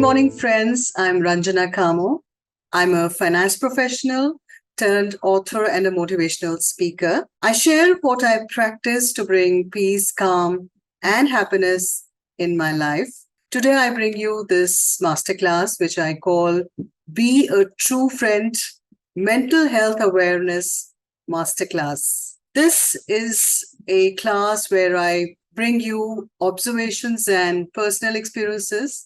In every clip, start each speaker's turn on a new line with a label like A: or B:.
A: morning, friends. I'm Ranjana Kamo. I'm a finance professional turned author and a motivational speaker. I share what I practice to bring peace, calm, and happiness in my life. Today, I bring you this masterclass, which I call Be a True Friend Mental Health Awareness Masterclass. This is a class where I bring you observations and personal experiences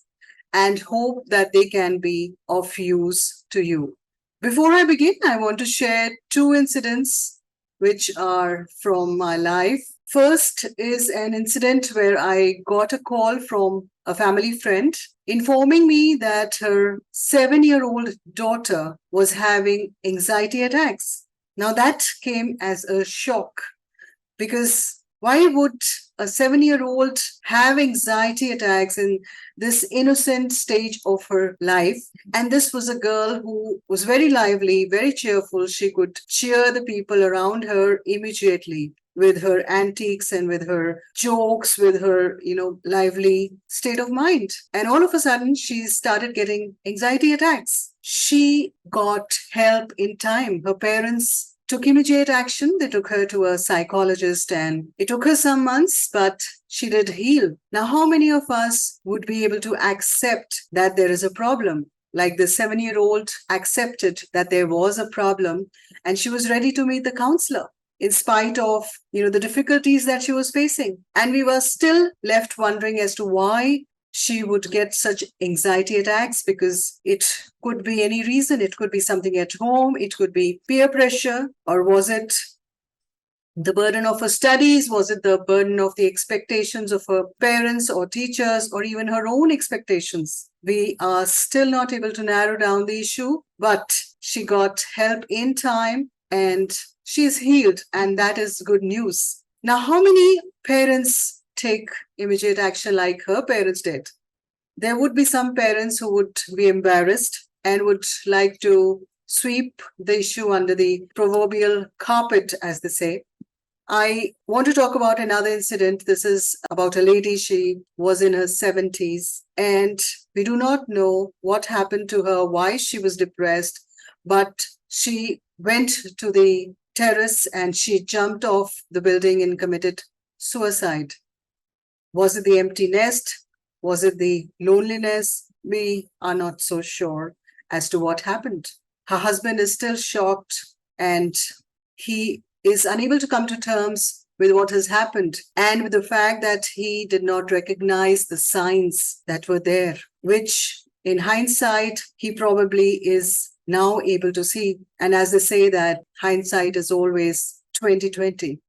A: and hope that they can be of use to you. Before I begin, I want to share two incidents which are from my life. First is an incident where I got a call from a family friend informing me that her 7-year-old daughter was having anxiety attacks. Now, that came as a shock because why would a 7-year-old have anxiety attacks in this innocent stage of her life? And this was a girl who was very lively, very cheerful. She could cheer the people around her immediately with her antics and with her jokes, with her, lively state of mind. And all of a sudden, she started getting anxiety attacks. She got help in time. Her parents took immediate action. They took her to a psychologist and it took her some months, but she did heal. Now, how many of us would be able to accept that there is a problem? Like the 7-year-old accepted that there was a problem and she was ready to meet the counselor in spite of, the difficulties that she was facing. And we were still left wondering as to why she would get such anxiety attacks, because it could be any reason. It could be something at home. It could be peer pressure. Or was it the burden of her studies? Was it the burden of the expectations of her parents or teachers or even her own expectations? We are still not able to narrow down the issue, but she got help in time and she's healed, and that is good news. Now, how many parents take immediate action like her parents did? There would be some parents who would be embarrassed and would like to sweep the issue under the proverbial carpet, as they say. I want to talk about another incident. This is about a lady. She was in her 70s and we do not know what happened to her, why she was depressed, but she went to the terrace and she jumped off the building and committed suicide. Was it the empty nest? Was it the loneliness? We are not so sure as to what happened. Her husband is still shocked and he is unable to come to terms with what has happened and with the fact that he did not recognize the signs that were there, which in hindsight, he probably is now able to see. And as they say that hindsight is always 20/20.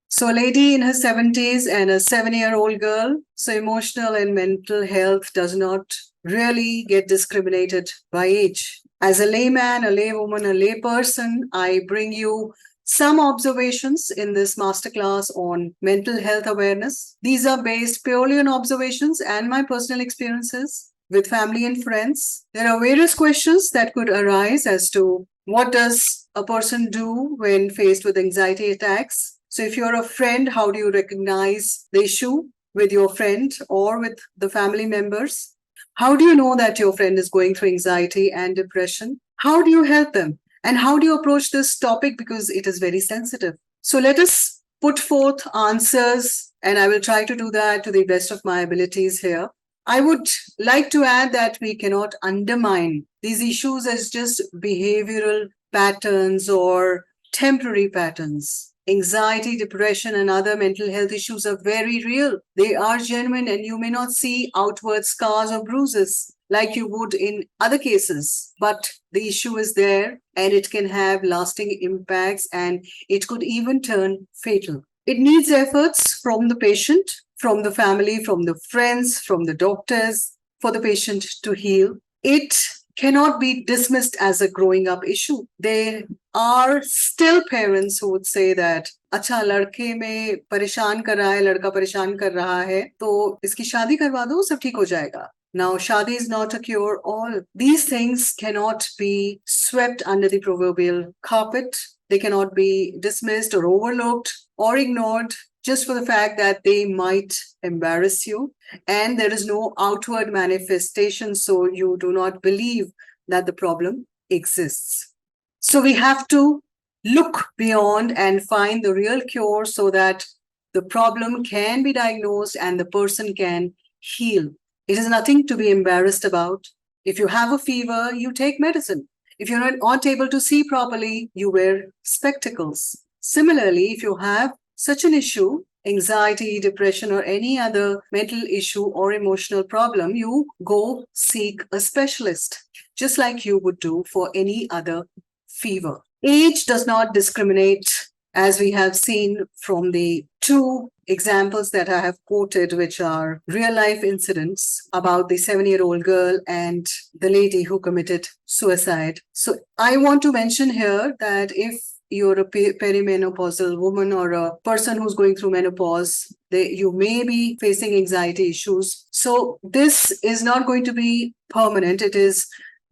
A: So a lady in her 70s and a 7-year-old girl. So emotional and mental health does not really get discriminated by age. As a layman, a laywoman, a layperson, I bring you some observations in this masterclass on mental health awareness. These are based purely on observations and my personal experiences with family and friends. There are various questions that could arise as to what does a person do when faced with anxiety attacks. So if you're a friend, how do you recognize the issue with your friend or with the family members? How do you know that your friend is going through anxiety and depression? How do you help them? And how do you approach this topic? Because it is very sensitive. So let us put forth answers, and I will try to do that to the best of my abilities here. I would like to add that we cannot undermine these issues as just behavioral patterns or temporary patterns. Anxiety, depression, and other mental health issues are very real. They are genuine, and you may not see outward scars or bruises like you would in other cases. But the issue is there, and it can have lasting impacts, and it could even turn fatal. It needs efforts from the patient, from the family, from the friends, from the doctors, for the patient to heal. It cannot be dismissed as a growing up issue. There are still parents who would say that, अच्छा लड़के में परेशान कर रहा है, लड़का परेशान कर रहा है, तो इसकी शादी करवा दो, सब ठीक हो जाएगा. Now, shadi is not a cure-all. These things cannot be swept under the proverbial carpet. They cannot be dismissed or overlooked or ignored just for the fact that they might embarrass you, and there is no outward manifestation, so you do not believe that the problem exists. So we have to look beyond and find the real cure so that the problem can be diagnosed and the person can heal. It is nothing to be embarrassed about. If you have a fever, you take medicine. If you're not able to see properly, you wear spectacles. Similarly, if you have such an issue, anxiety, depression, or any other mental issue or emotional problem, you go seek a specialist, just like you would do for any other fever. Age does not discriminate, as we have seen from the two examples that I have quoted, which are real life incidents about the 7-year-old girl and the lady who committed suicide. So I want to mention here that if you're a perimenopausal woman or a person who's going through menopause, you may be facing anxiety issues. So this is not going to be permanent. It is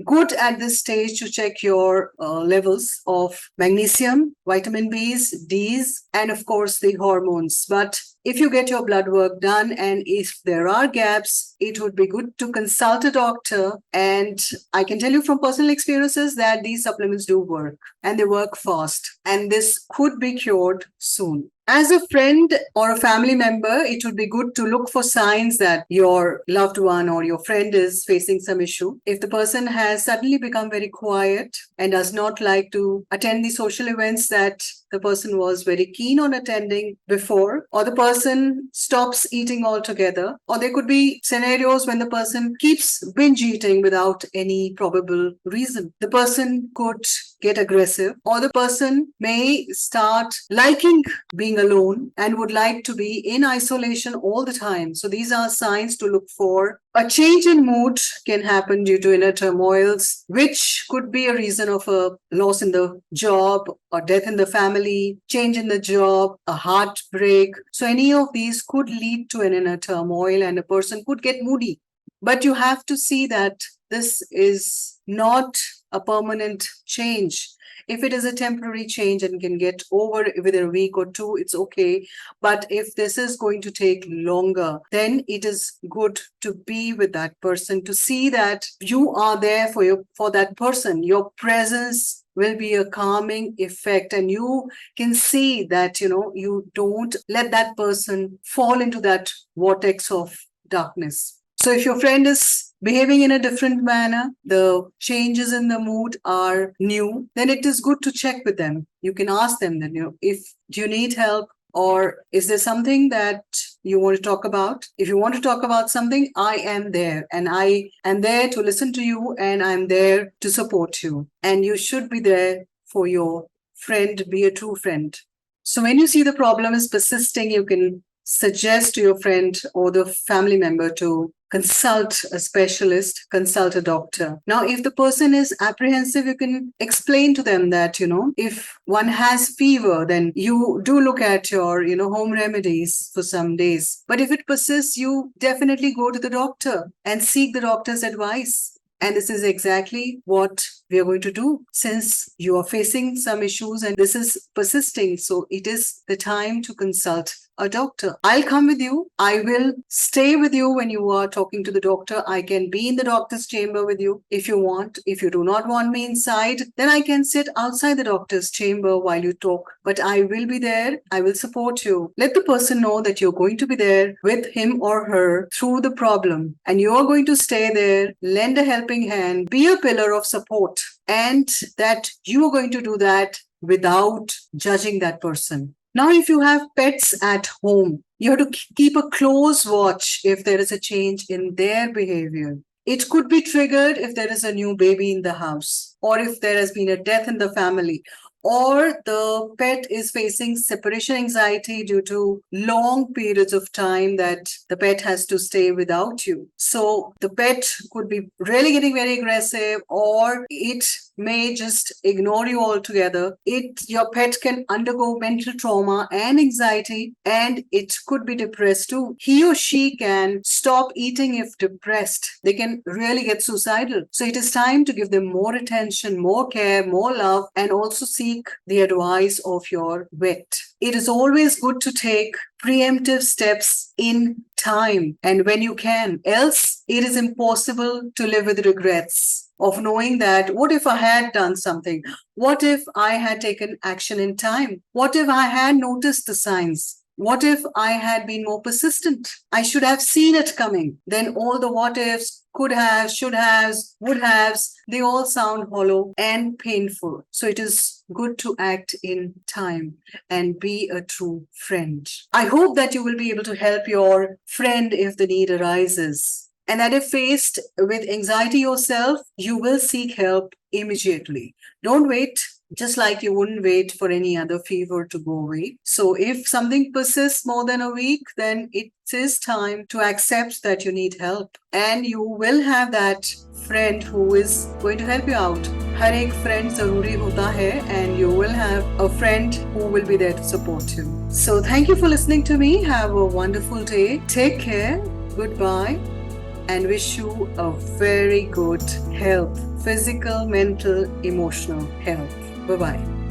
A: good at this stage to check your levels of magnesium, vitamin Bs, Ds, and of course the hormones. But if you get your blood work done and if there are gaps, it would be good to consult a doctor. And I can tell you from personal experiences that these supplements do work and they work fast. And this could be cured soon. As a friend or a family member, it would be good to look for signs that your loved one or your friend is facing some issue. If the person has suddenly become very quiet and does not like to attend the social events that the person was very keen on attending before, or the person stops eating altogether, or there could be scenarios when the person keeps binge eating without any probable reason. The person could get aggressive, or the person may start liking being alone and would like to be in isolation all the time. So these are signs to look for. A change in mood can happen due to inner turmoils, which could be a reason of a loss in the job or death in the family, change in the job, a heartbreak. So any of these could lead to an inner turmoil and a person could get moody. But you have to see that this is not a permanent change. If it is a temporary change and can get over within a week or two, it's okay. But if this is going to take longer, then it is good to be with that person, to see that you are there for that person. Your presence will be a calming effect, and you can see that, you don't let that person fall into that vortex of darkness. So if your friend is behaving in a different manner, the changes in the mood are new, then it is good to check with them. You can ask them then, if do you need help, or is there something that you want to talk about? If you want to talk about something, I am there, and I am there to listen to you, and I'm there to support you. And you should be there for your friend, be a true friend. So when you see the problem is persisting, you can suggest to your friend or the family member to consult a specialist, consult a doctor. Now, if the person is apprehensive, you can explain to them that, if one has fever, then you do look at your, home remedies for some days. But if it persists, you definitely go to the doctor and seek the doctor's advice. And this is exactly what we are going to do, since you are facing some issues and this is persisting. So it is the time to consult a doctor. I'll come with you. I will stay with you when you are talking to the doctor. I can be in the doctor's chamber with you if you want. If you do not want me inside, then I can sit outside the doctor's chamber while you talk. But I will be there. I will support you. Let the person know that you're going to be there with him or her through the problem. And you're going to stay there, lend a helping hand, be a pillar of support. And that you are going to do that without judging that person. Now, if you have pets at home, you have to keep a close watch if there is a change in their behavior. It could be triggered if there is a new baby in the house, or if there has been a death in the family, or the pet is facing separation anxiety due to long periods of time that the pet has to stay without you. So the pet could be really getting very aggressive, or it may just ignore you altogether. Your pet can undergo mental trauma and anxiety, and it could be depressed too. He or she can stop eating if depressed. They can really get suicidal. So it is time to give them more attention, more care, more love, and also see seek the advice of your vet. It is always good to take preemptive steps in time and when you can. Else, it is impossible to live with regrets of knowing that what if I had done something? What if I had taken action in time? What if I had noticed the signs? What if I had been more persistent? I should have seen it coming. Then all the what ifs, could have, should haves, would haves, they all sound hollow and painful. So it is good to act in time and be a true friend. I hope that you will be able to help your friend if the need arises. And that if faced with anxiety yourself, you will seek help immediately. Don't wait, just like you wouldn't wait for any other fever to go away. So if something persists more than a week, then it is time to accept that you need help. And you will have that friend who is going to help you out. हर एक friend ज़रूरी होता है, and you will have a friend who will be there to support you. So thank you for listening to me. Have a wonderful day. Take care. Goodbye. And wish you a very good health, physical, mental, emotional health. Bye-bye.